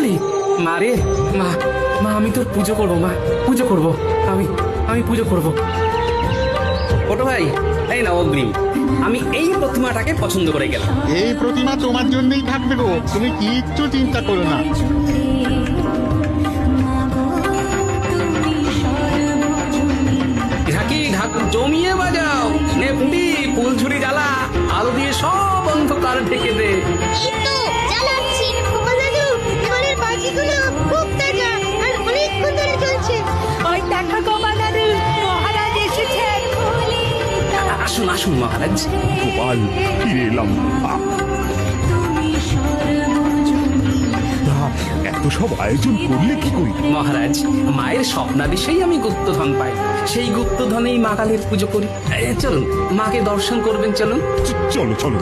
গেলি? মা রে, মা মা আমি তোর পুজো করবো, মা পুজো করবো, আমি পুজো করবো। ছোট ভাই, এই না অগ্নি, আমি এই প্রতিমাটাকে পছন্দ করে গেলাম। এই প্রতিমা তোমার জন্যই থাকবে গো, তুমি কিচ্ছু চিন্তা করো না। ঢাকি ঢাক জমিয়ে বাজাও, নে পুঁটি ফুলঝুরি জ্বালা, আলো দিয়ে সব অন্ধকার ঢেকে দে। এই তো জ্বালাচ্ছি খোকা দাদু, এবারের বাজিগুলো খুব তাজা আর অনেকক্ষণ ধরে চলছে। ওই দেখা গোমা দাদু, মহারাজ এসেছেন। আসুন আসুন মহারাজ। গোপাল, ফিরে এলাম। এত সব আয়োজন করলে কি করি? মহারাজ, মায়ের স্বপ্নাদেশেই আমি গুপ্তধন পাই, সেই গুপ্তধনেই মা কালীর পুজো করি। চলুন, মাকে দর্শন করবেন, চলুন। চলো চলো।